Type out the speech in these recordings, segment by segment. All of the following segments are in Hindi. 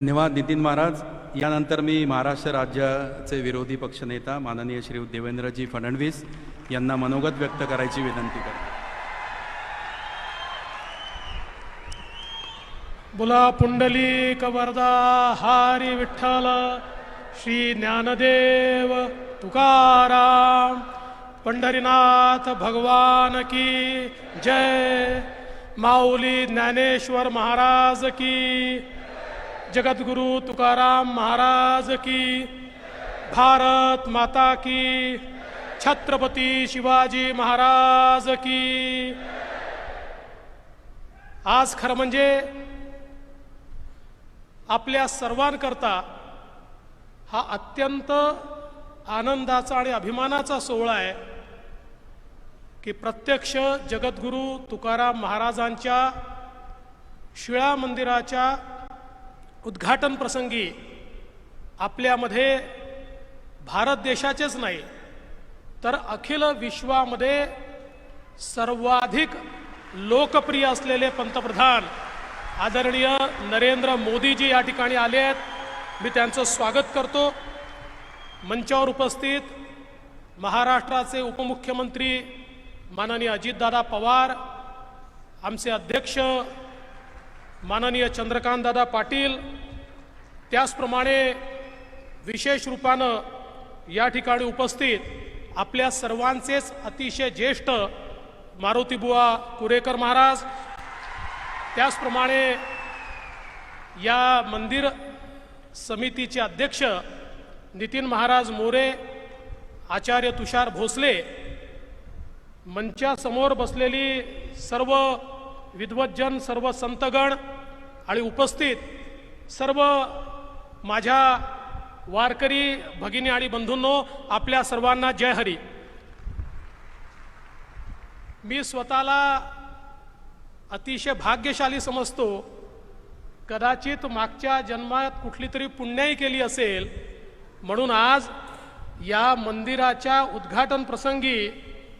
धन्यवाद नितीन महाराज। यानंतर मी महाराष्ट्र राज्याचे विरोधी पक्षनेता माननीय श्री देवेंद्रजी फडणवीस यांना मनोगत व्यक्त करायची विनंती करतो। बोला पुंडलिक वरदा हरी विठ्ठल श्री ज्ञानदेव तुकाराम पंढरीनाथ भगवान की जय। माऊली ज्ञानेश्वर महाराज की, जगद्गुरु तुकाराम महाराज की, भारत माता की, छत्रपति शिवाजी महाराज की। आज खरं म्हणजे आपल्या सर्वांकरता हा अत्यंत आनंदाचा आणि अभिमानाचा सोहळा आहे की प्रत्यक्ष जगद्गुरु तुकाराम महाराजांच्या शिळा मंदिराच्या उद्घाटन प्रसंगी आपल्यामध्ये भारत देशाचेच नाही तर अखिल विश्वामध्ये सर्वाधिक लोकप्रिय असलेले पंतप्रधान आदरणीय नरेंद्र मोदीजी या ठिकाणी आले आहेत। मी त्यांचं स्वागत करतो। मंचावर उपस्थित महाराष्ट्राचे उपमुख्यमंत्री माननीय अजितदादा पवार, आमचे अध्यक्ष माननीय चंद्रकांतदादा पाटील, त्याचप्रमाणे विशेष रूपानं या ठिकाणी उपस्थित आपल्या सर्वांचेच अतिशय ज्येष्ठ मारुतीबुवा कुरेकर महाराज, त्याचप्रमाणे या मंदिर समितीचे अध्यक्ष नितीन महाराज मोरे, आचार्य तुषार भोसले, मंचासमोर बसलेली सर्व विद्वज्जन, सर्व संतगण आणि उपस्थित सर्व माझ्या वारकरी भगिनी आणि बंधूंनो, आपल्या सर्वांना जय हरी। मी स्वतःला अतिशय भाग्यशाली समजतो। कदाचित मागच्या जन्मात कुठली तरी पुण्याई केली असेल म्हणून आज या मंदिराच्या उद्घाटन प्रसंगी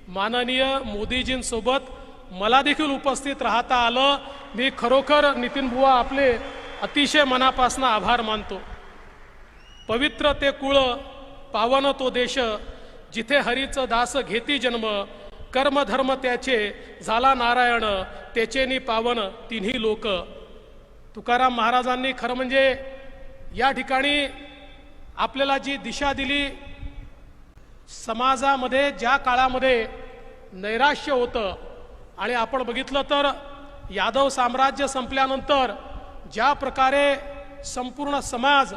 माननीय मोदीजींसोबत मला देखील उपस्थित राहता आलं। मी खरोखर नितीन बुवा आपले अतिशय मनापासून आभार मानतो। पवित्र ते कुळ, पावन तो देश, जिथे हरीचं दास घेती जन्म, कर्म धर्म त्याचे झाला नारायण, त्याचेनी पावन तिन्ही लोक। तुकाराम महाराजांनी खरं म्हणजे या ठिकाणी आपल्याला जी दिशा दिली, समाजामध्ये ज्या काळामध्ये नैराश्य होतं आणि आपण बघितलं तर यादव साम्राज्य संपल्यानंतर ज्या प्रकारे संपूर्ण समाज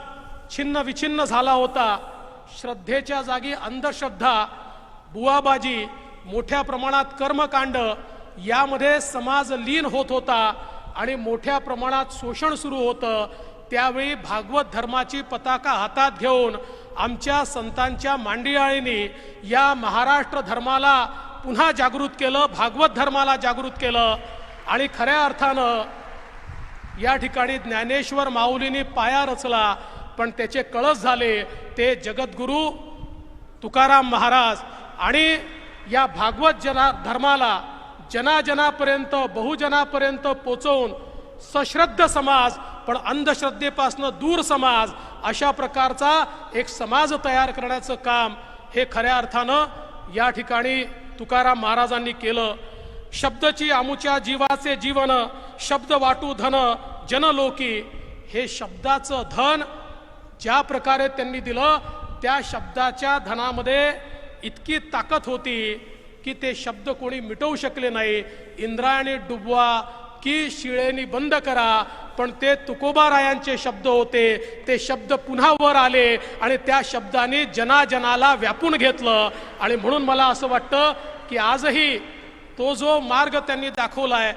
छिन्न विछिन्न झाला होता, श्रद्धेच्या जागी अंधश्रद्धा, बुवाबाजी, मोठ्या प्रमाणात कर्मकांड यामध्ये समाज लीन होत होता आणि मोठ्या प्रमाणात शोषण सुरू होतं, त्यावेळी भागवत धर्माची पताका हातात घेऊन आमच्या संतांच्या मांडियाळींनी या महाराष्ट्र धर्माला पुन्हा जागृत केलं, भागवत धर्माला जागृत केलं आणि खऱ्या अर्थानं या ठिकाणी ज्ञानेश्वर माऊलींनी पाया रचला, पण त्याचे कळस झाले ते जगद्गुरु तुकाराम महाराज। आणि या भागवत धर्माला जनाजनापर्यंत, बहुजनापर्यंत पोचवून सश्रद्ध समाज पण अंधश्रद्धेपासून दूर समाज अशा प्रकारचा एक समाज तयार करण्याचं काम हे खऱ्या अर्थानं या ठिकाणी तुकाराम महाराजांनी केलं। शब्दची आमुच्या जीवाचे जीवन, शब्द वाटू धन जनलोकी, हे शब्दाचं धन ज्या प्रकारे त्यांनी दिलं, त्या शब्दाच्या धनामध्ये इतकी ताकद होती की ते शब्द कोणी मिटवू शकले नाही। इंद्रायणी डुबवा की शिळेनी बंद करा, पण ते तुकोबारायांचे शब्द होते, ते शब्द पुन्हा वर आले आणि त्या शब्दाने जनाजनाला व्यापून घेतलं। आणि म्हणून मला असं वाटतं की आजही तो जो मार्ग त्यांनी दाखवलाय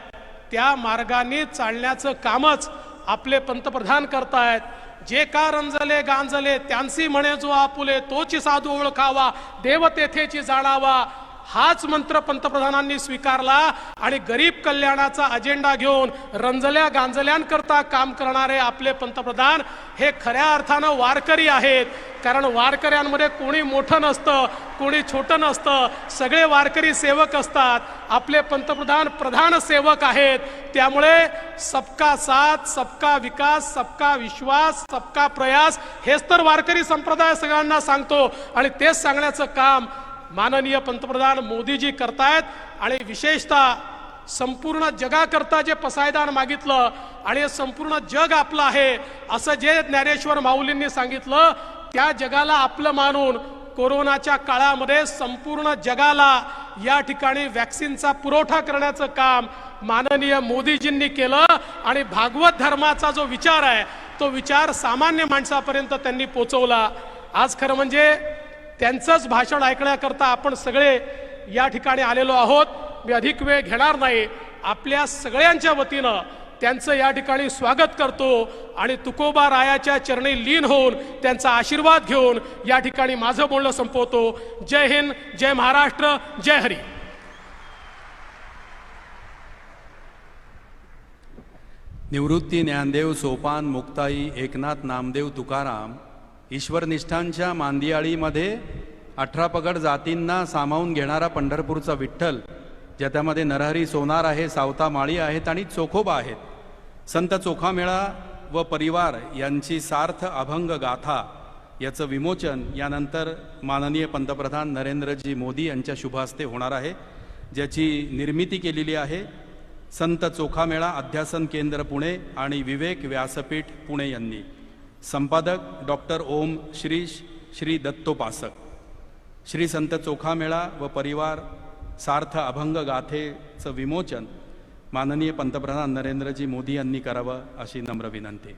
त्या मार्गाने चालण्याचं कामच आपले पंतप्रधान करतायत। जे का रंजले गांजले त्यांची म्हणे जो आपुले, तोची साधू ओळखावा, देव तेथेची जाणावा। हाच मंत्र पंतप्रधानांनी स्वीकारला आणि गरीब कल्याणाचा अजेंडा घेऊन रंजल्या गांजल्यांकरता काम करणारे आपले पंतप्रधान हे खऱ्या अर्थानं वारकरी आहेत. कारण वारकऱ्यांमध्ये कोणी मोठं नसतं, कोणी छोटं नसतं, सगळे वारकरी सेवक असतात. आपले पंतप्रधान प्रधान सेवक आहेत. त्यामुळे सबका साथ, सबका विकास, सबका विश्वास, सबका प्रयास हेच तर वारकरी संप्रदाय सगळ्यांना सांगतो आणि तेच सांगण्याचं काम माननीय पंतप्रधान मोदीजी करतायत. आणि विशेषतः संपूर्ण जगाकरता जे पसायदान मागितलं आणि संपूर्ण जग आपलं आहे असं जे ज्ञानेश्वर माऊलींनी सांगितलं, त्या जगाला आपलं मानून कोरोनाच्या काळामध्ये संपूर्ण जगाला या ठिकाणी वॅक्सिनचा पुरवठा करण्याचं काम माननीय मोदीजींनी केलं. आणि भागवत धर्माचा जो विचार आहे तो विचार सामान्य माणसापर्यंत त्यांनी पोचवला. आज खरं म्हणजे त्यांचंच भाषण ऐकण्याकरता आपण सगळे या ठिकाणी आलेलो आहोत. मी अधिक वेळ घेणार नाही. आपल्या सगळ्यांच्या वतीनं त्यांचं या ठिकाणी स्वागत करतो आणि तुकोबा रायाच्या चरणी लीन होऊन त्यांचा आशीर्वाद घेऊन या ठिकाणी माझं बोलणं संपवतो. जय हिंद, जय महाराष्ट्र, जय हरी. निवृत्ती ज्ञानदेव सोपान मुक्ताई एकनाथ नामदेव तुकाराम ईश्वरनिष्ठांच्या मांदियाळीमध्ये 18 पगड जातींना सामावून घेणारा पंढरपूरचा विठ्ठल, ज्याच्यामध्ये नरहरी सोनार आहे, सावता माळी आहेत आणि चोखोबा आहेत. संत चोखामेळा व परिवार यांची सार्थ अभंग गाथा याचं विमोचन यानंतर माननीय पंतप्रधान नरेंद्रजी मोदी यांच्या शुभहस्ते होणार आहे, ज्याची निर्मिती केलेली आहे संत चोखामेळा अध्यासन केंद्र पुणे आणि विवेक व्यासपीठ पुणे यांनी. संपादक डॉक्टर ओम श्री दत्तोपासक. श्री संत चोखामेळा व परिवार सार्थ अभंग गाथेचं विमोचन माननीय पंतप्रधान नरेंद्रजी मोदी यांनी करावं अशी नम्र विनंती.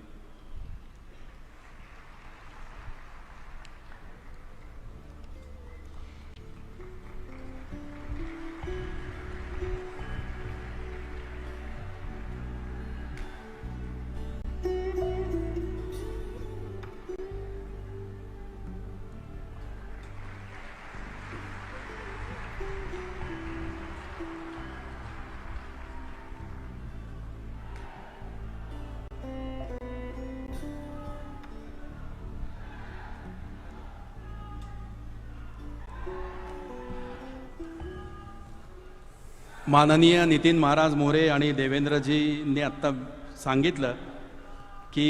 माननीय नितीन महाराज मोरे आणि देवेंद्रजींनी आत्ता सांगितलं की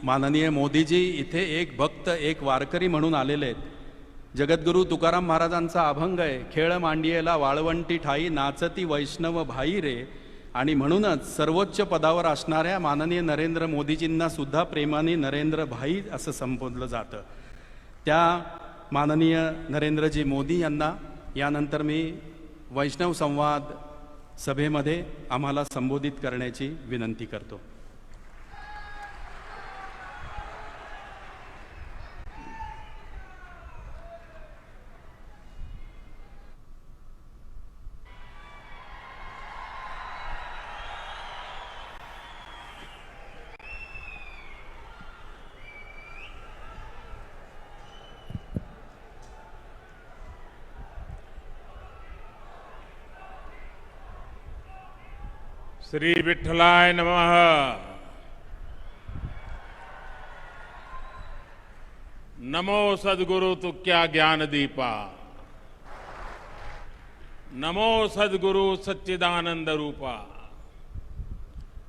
माननीय मोदीजी इथे एक भक्त, एक वारकरी म्हणून आलेले आहेत. जगद्गुरू तुकाराम महाराजांचा अभंग आहे, खेळ मांडियेला वाळवंटी ठाई नाचती वैष्णव भाई रे. आणि म्हणूनच सर्वोच्च पदावर असणाऱ्या माननीय नरेंद्र मोदीजींना सुद्धा प्रेमाने नरेंद्र भाई असं संबोधलं जातं. त्या माननीय नरेंद्रजी मोदी यांना यानंतर मी वैष्णव संवाद सभेमध्ये आम्हाला संबोधित करण्याची विनंती करतो. श्री विठ्ठलाय नमः. नमो सद्गुरु तुक्या ज्ञान दीपा. नमो सद्गुरु सच्चिदानंद रूपा.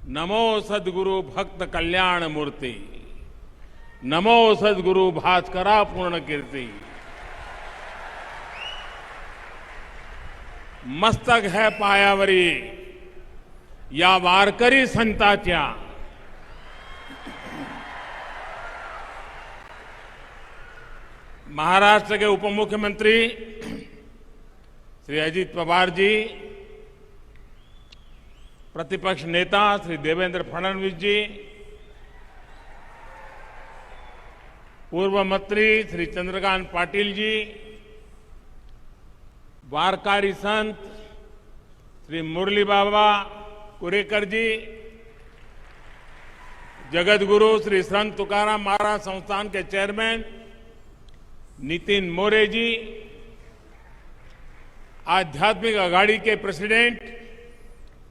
नमो सद्गुरु भक्त कल्याण मूर्ति. नमो सद्गुरु भास्करा पूर्ण कीर्ति. मस्तक है पायावरी या वारकरी संतांच्या. महाराष्ट्र के उप मुख्यमंत्री श्री अजित पवार जी, प्रतिपक्ष नेता श्री देवेंद्र फडणवीस जी, पूर्व मंत्री श्री चंद्रकांत पाटिल जी, वारकरी संत श्री मुरली बाबा कुरेकर जी, जगतगुरु श्री संत तुकाराम महाराज संस्थान के चेयरमैन नितिन मोरे जी, आध्यात्मिक आघाड़ी के प्रेसिडेंट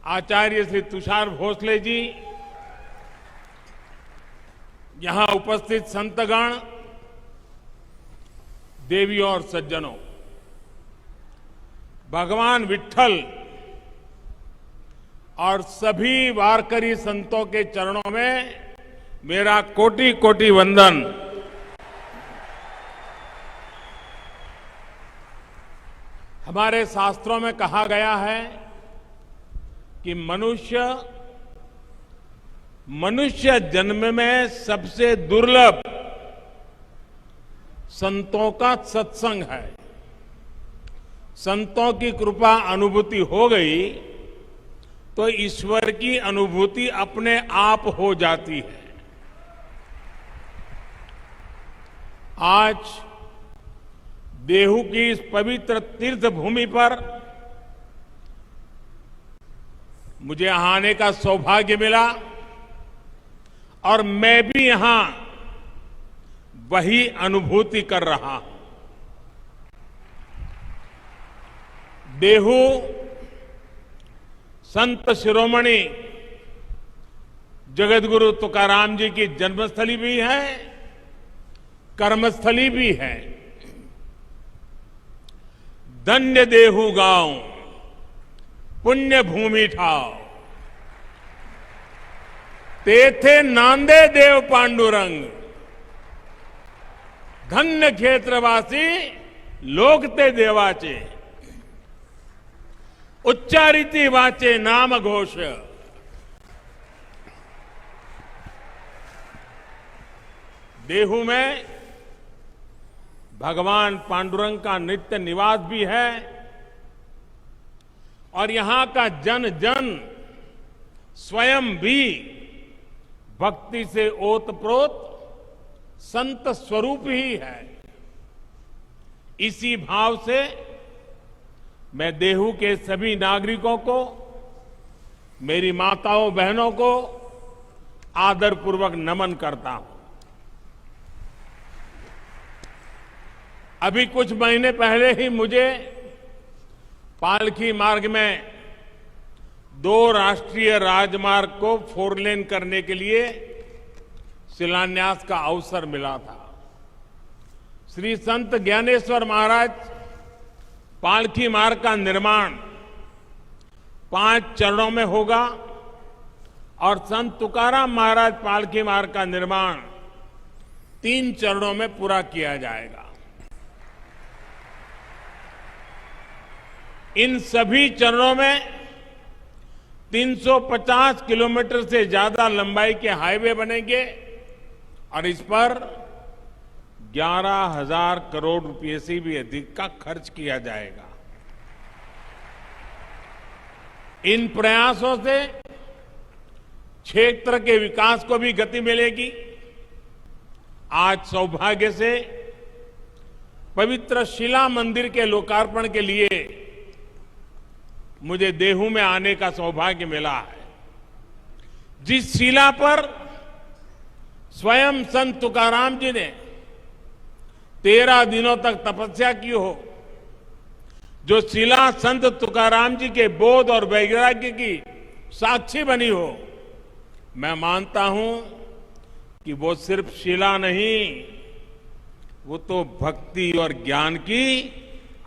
आचार्य श्री तुषार भोसले जी, यहां उपस्थित संतगण, देवियों और सज्जनों, भगवान विट्ठल और सभी वारकरी संतों के चरणों में मेरा कोटि कोटि वंदन। हमारे शास्त्रों में कहा गया है कि मनुष्य जन्म में सबसे दुर्लभ संतों का सत्संग है। संतों की कृपा अनुभूति हो गई तो ईश्वर की अनुभूति अपने आप हो जाती है। आज देहू की इस पवित्र तीर्थ भूमि पर मुझे यहां आने का सौभाग्य मिला और मैं भी यहां वही अनुभूति कर रहा हूं। देहू संत शिरोमणि जगतगुरु तुकाराम जी की जन्मस्थली भी है, कर्मस्थली भी है। धन्य देहू गांव, पुण्य भूमि ठाव, तेथे नांदे देव पांडुरंग, धन्य क्षेत्रवासी लोकते देवाचे, उच्चारिती वाचे नाम घोष। देहू में भगवान पांडुरंग का नित्य निवास भी है और यहां का जन जन स्वयं भी भक्ति से ओतप्रोत संत स्वरूप ही है। इसी भाव से मैं देहू के सभी नागरिकों को, मेरी माताओं बहनों को आदरपूर्वक नमन करता हूं। अभी कुछ महीने पहले ही मुझे पालकी मार्ग में 2 राष्ट्रीय राजमार्ग को 4 लेन करने के लिए शिलान्यास का अवसर मिला था। श्री संत ज्ञानेश्वर महाराज पालकी मार्ग का निर्माण 5 चरणों में होगा और संत तुकाराम महाराज पालकी मार्ग का निर्माण 3 चरणों में पूरा किया जाएगा। इन सभी चरणों में 350 किलोमीटर से ज्यादा लंबाई के हाईवे बनेंगे और इस पर 11,000 करोड़ रुपए से भी अधिक का खर्च किया जाएगा। इन प्रयासों से क्षेत्र के विकास को भी गति मिलेगी। आज सौभाग्य से पवित्र शिला मंदिर के लोकार्पण के लिए मुझे देहू में आने का सौभाग्य मिला है। जिस शिला पर स्वयं संत तुकाराम जी ने 13 दिनों तक तपस्या की हो, जो शिला संत तुकाराम जी के बोध और वैराग्य की साक्षी बनी हो, मैं मानता हूं कि वो सिर्फ शिला नहीं, वो तो भक्ति और ज्ञान की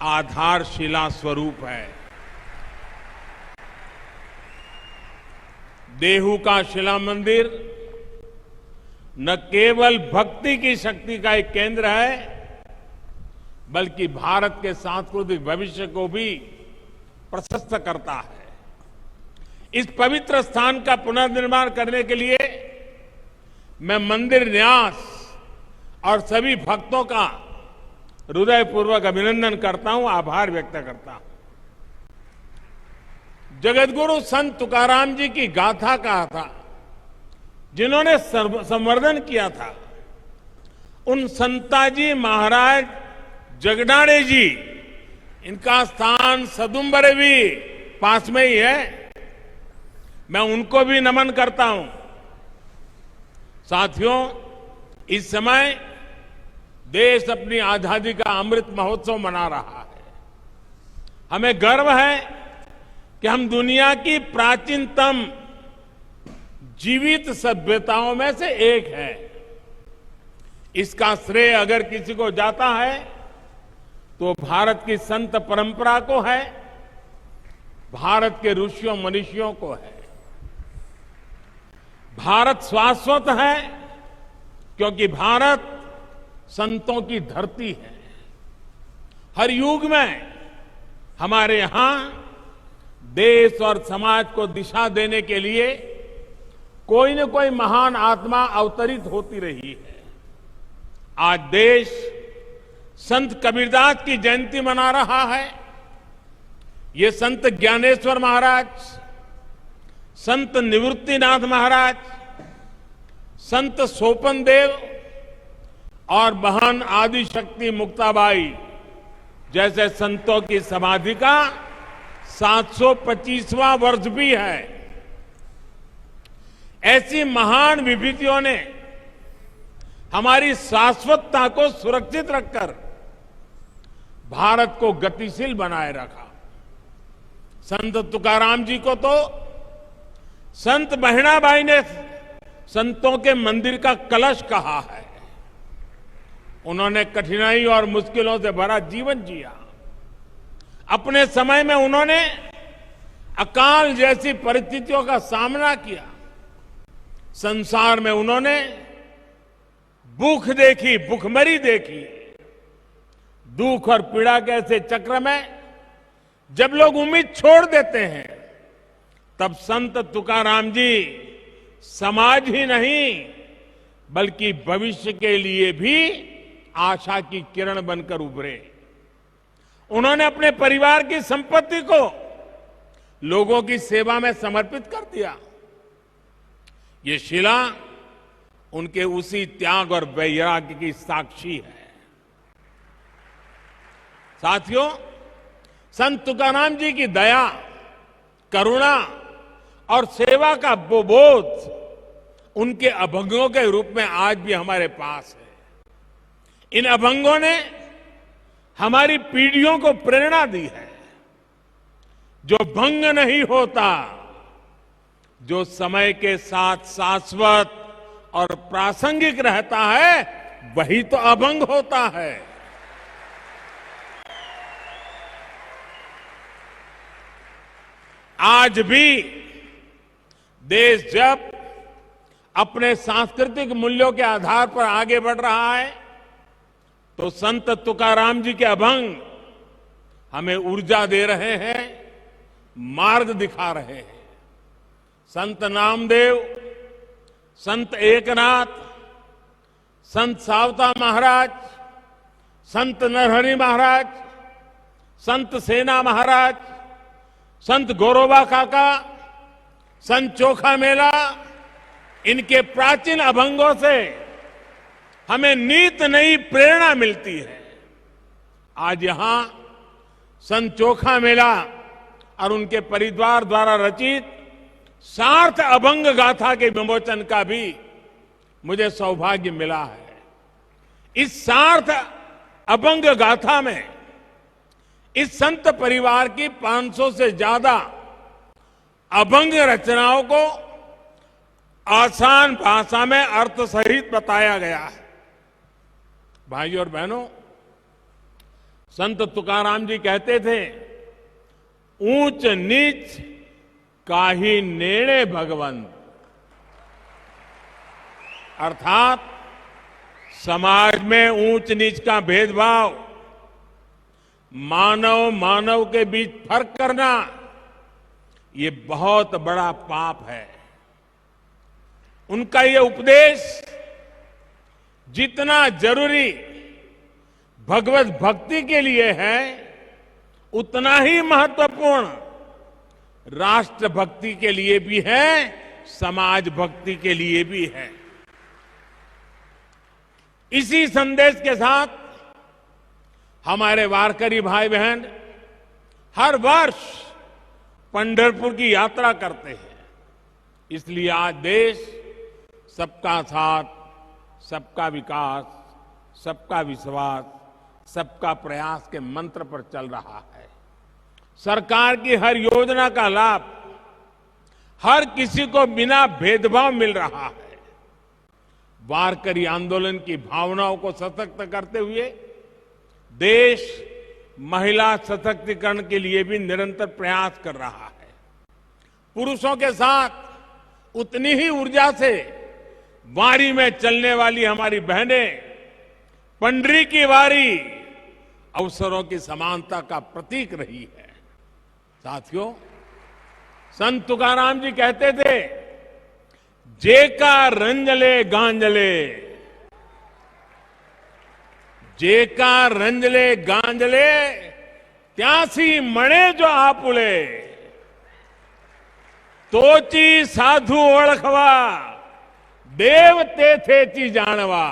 आधारशिला स्वरूप है। देहू का शिला मंदिर न केवल भक्ति की शक्ति का एक केंद्र है, बल्कि भारत के सांस्कृतिक भविष्य को भी प्रशस्त करता है। इस पवित्र स्थान का पुनर्निर्माण करने के लिए मैं मंदिर न्यास और सभी भक्तों का हृदयपूर्वक अभिनंदन करता हूं, आभार व्यक्त करता हूं। जगतगुरु संत तुकाराम जी की गाथा कहा था, जिन्होंने संवर्धन किया था, उन संताजी महाराज जगडाणे जी, इनका स्थान सदुम्बरे भी पास में ही है। मैं उनको भी नमन करता हूं। साथियों, इस समय देश अपनी आजादी का अमृत महोत्सव मना रहा है। हमें गर्व है कि हम दुनिया की प्राचीनतम जीवित सभ्यताओं में से एक है। इसका श्रेय अगर किसी को जाता है तो भारत की संत परंपरा को है, भारत के ऋषियों मनीषियों को है। भारत शाश्वत है क्योंकि भारत संतों की धरती है। हर युग में हमारे यहां देश और समाज को दिशा देने के लिए कोई न कोई महान आत्मा अवतरित होती रही है। आज देश संत कबीरदास की जयंती मना रहा है। ये संत ज्ञानेश्वर महाराज, संत निवृत्तिनाथ महाराज, संत सोपन देव और बहन आदिशक्ति मुक्ताबाई जैसे संतों की समाधि का 725वां वर्ष भी है। ऐसी महान विभूतियों ने हमारी शाश्वतता को सुरक्षित रखकर भारत को गतिशील बनाए रखा। संत तुकाराम जी को तो संत बहिणाबाई ने संतों के मंदिर का कलश कहा है। उन्होंने कठिनाई और मुश्किलों से भरा जीवन जिया। अपने समय में उन्होंने अकाल जैसी परिस्थितियों का सामना किया। संसार में उन्होंने भूख देखी, भूखमरी देखी। दुख और पीड़ा के ऐसे चक्र में जब लोग उम्मीद छोड़ देते हैं, तब संत तुकाराम जी समाज ही नहीं बल्कि भविष्य के लिए भी आशा की किरण बनकर उभरे। उन्होंने अपने परिवार की संपत्ति को लोगों की सेवा में समर्पित कर दिया। ये शिला उनके उसी त्याग और वैराग्य की साक्षी है। साथियों, संत तुकाराम जी की दया, करुणा और सेवा का वो बोध उनके अभंगों के रूप में आज भी हमारे पास है। इन अभंगों ने हमारी पीढ़ियों को प्रेरणा दी है। जो भंग नहीं होता, जो समय के साथ शाश्वत और प्रासंगिक रहता है, वही तो अभंग होता है। आज भी देश जब अपने सांस्कृतिक मूल्यों के आधार पर आगे बढ़ रहा है, तो संत तुकाराम जी के अभंग हमें ऊर्जा दे रहे हैं, मार्ग दिखा रहे हैं। संत नामदेव, संत एकनाथ, संत सावता महाराज, संत नरहरि महाराज, संत सेना महाराज, संत गौरोबा काका, संत चोखा मेला, इनके प्राचीन अभंगों से हमें नित नई प्रेरणा मिलती है। आज यहां संत चोखा मेला और उनके परिवार द्वारा रचित सार्थ अभंग गाथा के विमोचन का भी मुझे सौभाग्य मिला है। इस सार्थ अभंग गाथा में इस संत परिवार की 500 से ज्यादा अभंग रचनाओं को आसान भाषा में अर्थ सहित बताया गया है। भाइयों और बहनों, संत तुकाराम जी कहते थे, ऊंच नीच काहि नेणे भगवंत। अर्थात समाज में ऊंच नीच का भेदभाव, मानव मानव के बीच फर्क करना, ये बहुत बड़ा पाप है। उनका ये उपदेश जितना जरूरी भगवत भक्ति के लिए है, उतना ही महत्वपूर्ण राष्ट्र भक्ति के लिए भी है, समाज भक्ति के लिए भी है। इसी संदेश के साथ हमारे वारकरी भाई बहन हर वर्ष पंढरपुर की यात्रा करते हैं। इसलिए आज देश सबका साथ, सबका विकास, सबका विश्वास, सबका प्रयास के मंत्र पर चल रहा है। सरकार की हर योजना का लाभ हर किसी को बिना भेदभाव मिल रहा है। वारकरी आंदोलन की भावनाओं को सशक्त करते हुए देश महिला सशक्तिकरण के लिए भी निरंतर प्रयास कर रहा है। पुरुषों के साथ उतनी ही ऊर्जा से वारी में चलने वाली हमारी बहनें पंडरी की वारी अवसरों की समानता का प्रतीक रही है। साथियों, संत तुकाराम जी कहते थे, जेका रंजले गांजले, जेका रंजले गांजले, त्यासी मणे जो आपुले, तोची साधु ओळखवा, देव तेथेची जानवा।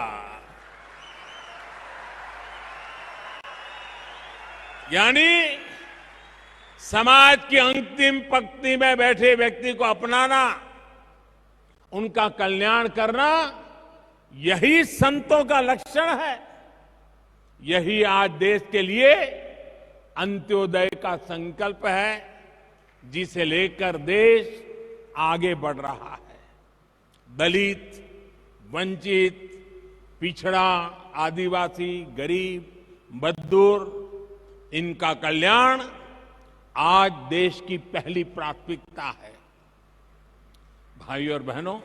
यानी समाज की अंतिम पंक्ति में बैठे व्यक्ति को अपनाना, उनका कल्याण करना, यही संतों का लक्षण है। यही आज देश के लिए अंत्योदय का संकल्प है, जिसे लेकर देश आगे बढ़ रहा है। दलित, वंचित, पिछड़ा, आदिवासी, गरीब, मजदूर, इनका कल्याण आज देश की पहली प्राथमिकता है। भाइयों और बहनों,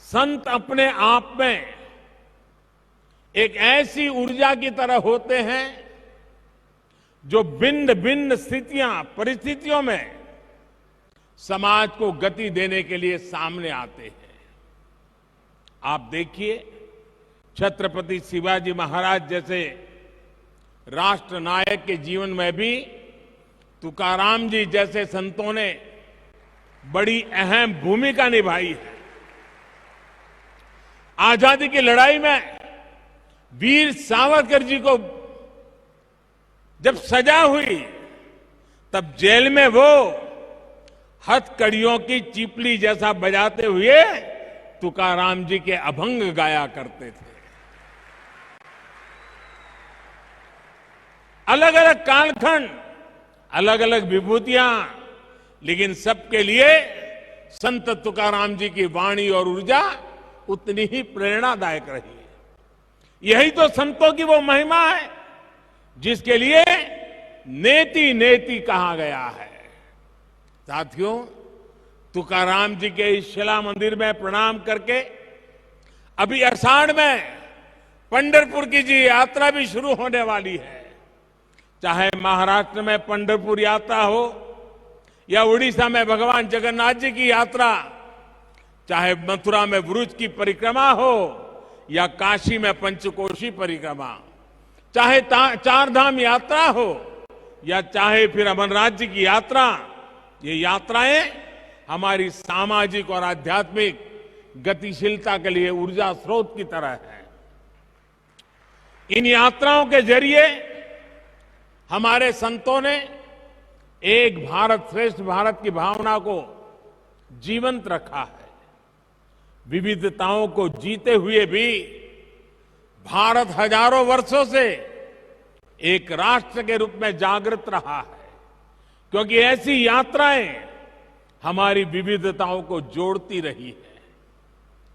संत अपने आप में एक ऐसी ऊर्जा की तरह होते हैं जो भिन्न भिन्न स्थितियां, परिस्थितियों में समाज को गति देने के लिए सामने आते हैं। आप देखिए, छत्रपति शिवाजी महाराज जैसे राष्ट्र नायक के जीवन में भी तुकाराम जी जैसे संतों ने बड़ी अहम भूमिका निभाई है। आजादी की लड़ाई में वीर सावरकर जी को जब सजा हुई, तब जेल में वो हथकड़ियों की चिपली जैसा बजाते हुए तुकाराम जी के अभंग गाया करते थे। अलग अलग कालखंड, अलग अलग विभूतियां, लेकिन सबके लिए संत तुकाराम जी की वाणी और ऊर्जा उतनी ही प्रेरणादायक रही है। यही तो संतों की वो महिमा है जिसके लिए नेति नेति कहा गया है। साथियों, तुकाराम जी के इस शिला मंदिर में प्रणाम करके अभी आषाढ़ में पंढरपुर की जी यात्रा भी शुरू होने वाली है। चाहे महाराष्ट्र में पंढरपुर यात्रा हो या उड़ीसा में भगवान जगन्नाथ जी की यात्रा, चाहे मथुरा में ब्रुज की परिक्रमा हो या काशी में पंचकोशी परिक्रमा, चाहे चार धाम यात्रा हो या चाहे फिर अमरनाथ जी की यात्रा, ये यात्राएं हमारी सामाजिक और आध्यात्मिक गतिशीलता के लिए ऊर्जा स्रोत की तरह है। इन यात्राओं के जरिए हमारे संतों ने एक भारत श्रेष्ठ भारत की भावना को जीवंत रखा है। विविधताओं को जीते हुए भी भारत हजारों वर्षों से एक राष्ट्र के रूप में जागृत रहा है, क्योंकि ऐसी यात्राएं हमारी विविधताओं को जोड़ती रही है।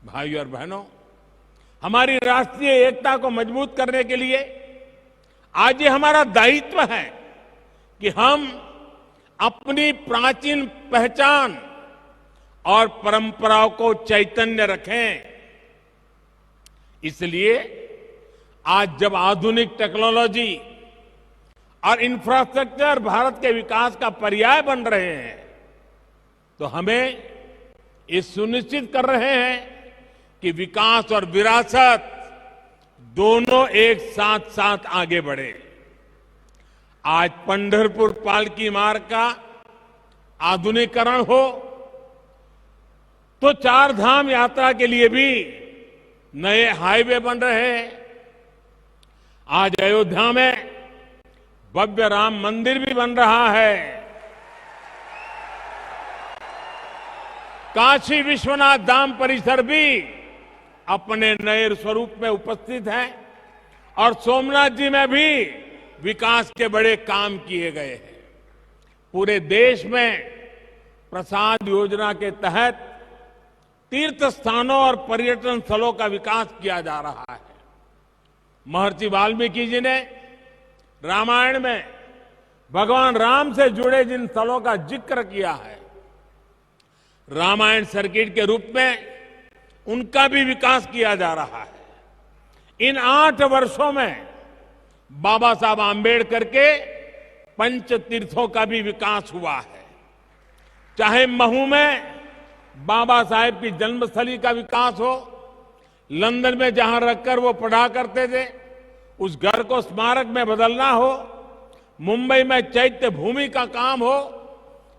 भाइयों और बहनों, हमारी राष्ट्रीय एकता को मजबूत करने के लिए आज ये हमारा दायित्व है कि हम अपनी प्राचीन पहचान और परंपराओं को चैतन्य रखें। इसलिए आज जब आधुनिक टेक्नोलॉजी और इंफ्रास्ट्रक्चर भारत के विकास का पर्याय बन रहे हैं, तो हमें ये सुनिश्चित कर रहे हैं कि विकास और विरासत दोनों एक साथ साथ आगे बढ़े। आज पंढरपुर पालकी मार्ग का आधुनिकीकरण हो, तो चार धाम यात्रा के लिए भी नए हाईवे बन रहे हैं। आज अयोध्या में भव्य राम मंदिर भी बन रहा है। काशी विश्वनाथ धाम परिसर भी अपने नए स्वरूप में उपस्थित है और सोमनाथ जी में भी विकास के बड़े काम किए गए हैं। पूरे देश में प्रसाद योजना के तहत तीर्थ स्थानों और पर्यटन स्थलों का विकास किया जा रहा है। महर्षि वाल्मीकि जी ने रामायण में भगवान राम से जुड़े जिन स्थलों का जिक्र किया है, रामायण सर्किट के रूप में उनका भी विकास किया जा रहा है। इन 8 वर्षों में बाबा साहब आंबेडकर के पंच तीर्थों का भी विकास हुआ है। चाहे महू में बाबा साहेब की जन्मस्थली का विकास हो, लंदन में जहां रखकर वो पढ़ा करते थे उस घर को स्मारक में बदलना हो, मुंबई में चैत्य भूमि का काम हो,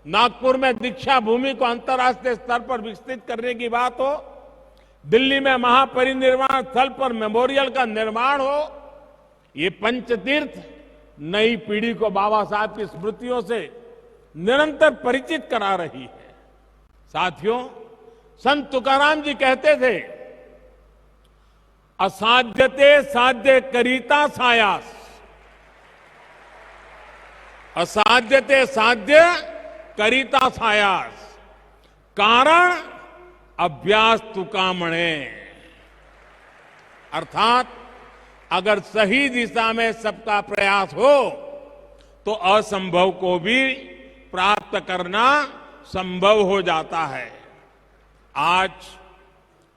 नागपुर में दीक्षा भूमि को अंतर्राष्ट्रीय स्तर पर विकसित करने की बात हो, दिल्ली में महापरिनिर्वाण स्थल पर मेमोरियल का निर्माण हो, ये पंचतीर्थ नई पीढ़ी को बाबा साहब की स्मृतियों से निरंतर परिचित करा रही है। साथियों, संत तुकाराम जी कहते थे, असाध्यते साध्य करीता सायास, असाध्यते साध्य करीता सायास, कारण अभ्यास तुकामणे। अर्थात अगर सही दिशा में सबका प्रयास हो तो असंभव को भी प्राप्त करना संभव हो जाता है। आज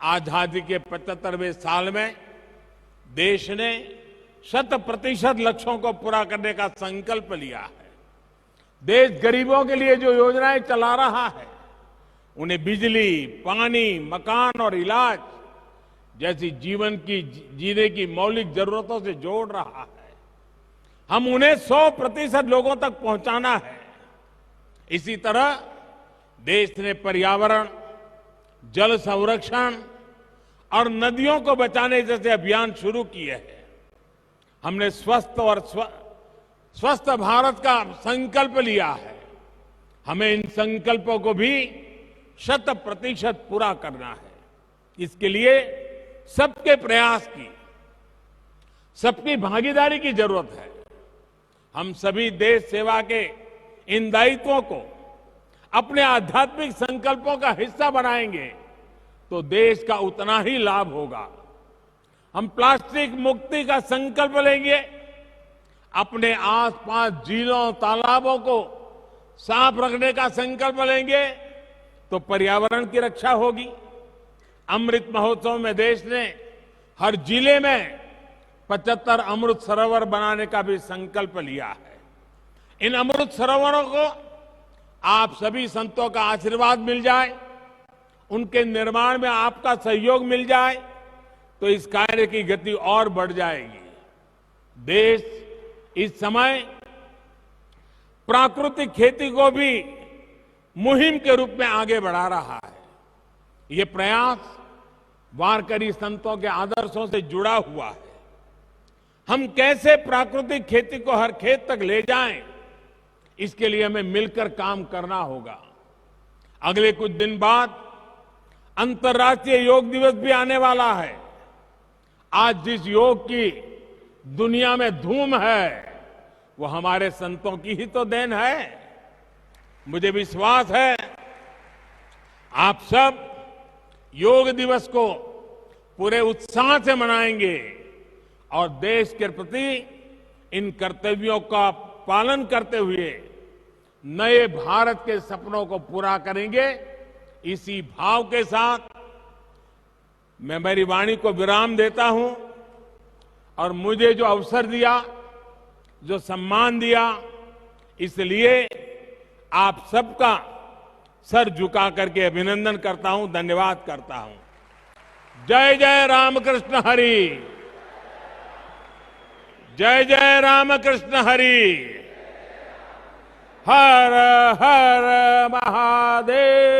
आजादी के 75वें साल में देश ने 100% लक्ष्यों को पूरा करने का संकल्प लिया है। देश गरीबों के लिए जो योजनाएं चला रहा है, उन्हें बिजली, पानी, मकान और इलाज जैसी जीवन की जीने की मौलिक जरूरतों से जोड़ रहा है। हम उन्हें 100% लोगों तक पहुंचाना है। इसी तरह देश ने पर्यावरण, जल संरक्षण और नदियों को बचाने जैसे अभियान शुरू किए हैं। हमने स्वस्थ भारत का संकल्प लिया है। हमें इन संकल्पों को भी 100% पूरा करना है। इसके लिए सबके प्रयास की, सबकी भागीदारी की जरूरत है। हम सभी देश सेवा के इन दायित्वों को अपने आध्यात्मिक संकल्पों का हिस्सा बनाएंगे तो देश का उतना ही लाभ होगा। हम प्लास्टिक मुक्ति का संकल्प लेंगे, अपने आसपास झीलों, तालाबों को साफ रखने का संकल्प लेंगे तो पर्यावरण की रक्षा होगी। अमृत महोत्सव में देश ने हर जिले में 75 अमृत सरोवर बनाने का भी संकल्प लिया है। इन अमृत सरोवरों को आप सभी संतों का आशीर्वाद मिल जाए, उनके निर्माण में आपका सहयोग मिल जाए तो इस कार्य की गति और बढ़ जाएगी। देश इस समय प्राकृतिक खेती को भी मुहिम के रूप में आगे बढ़ा रहा है। ये प्रयास वारकरी संतों के आदर्शों से जुड़ा हुआ है। हम कैसे प्राकृतिक खेती को हर खेत तक ले जाएं, इसके लिए हमें मिलकर काम करना होगा। अगले कुछ दिन बाद अंतर्राष्ट्रीय योग दिवस भी आने वाला है। आज जिस योग की दुनिया में धूम है, वो हमारे संतों की ही तो देन है। मुझे विश्वास है आप सब योग दिवस को पूरे उत्साह से मनाएंगे और देश के प्रति इन कर्तव्यों का पालन करते हुए नए भारत के सपनों को पूरा करेंगे। इसी भाव के साथ मैं मेरी वाणी को विराम देता हूं और मुझे जो अवसर दिया, जो सम्मान दिया, इसलिए आप सबका सर झुका करके अभिनंदन करता हूं, धन्यवाद करता हूं। जय जय रामकृष्ण हरि, जय जय रामकृष्ण हरि, हर हर महादेव।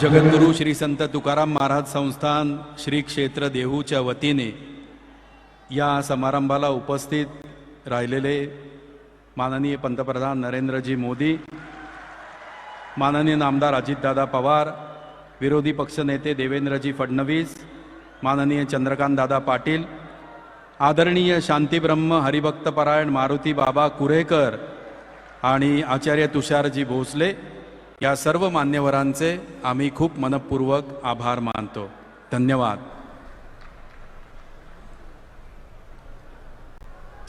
जगद्गुरु श्री संत तुकाराम महाराज संस्थान श्री क्षेत्र देहूच्या वतीने या समारंभाला उपस्थित राहिलेले माननीय पंतप्रधान नरेंद्रजी मोदी, माननीय नामदार अजितदादा पवार, विरोधी पक्षनेते देवेंद्रजी फडणवीस, माननीय चंद्रकांत दादा पाटील, आदरणीय शांतीब्रह्म हरिभक्तपरायण मारुती बाबा कुरेकर आणि आचार्य तुषारजी भोसले या सर्व मान्यवरांचे आम्ही खूप मनपूर्वक आभार मानतो. धन्यवाद.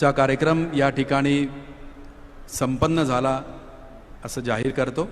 चा कार्यक्रम या ठिकाणी संपन्न झाला असं जाहीर करतो.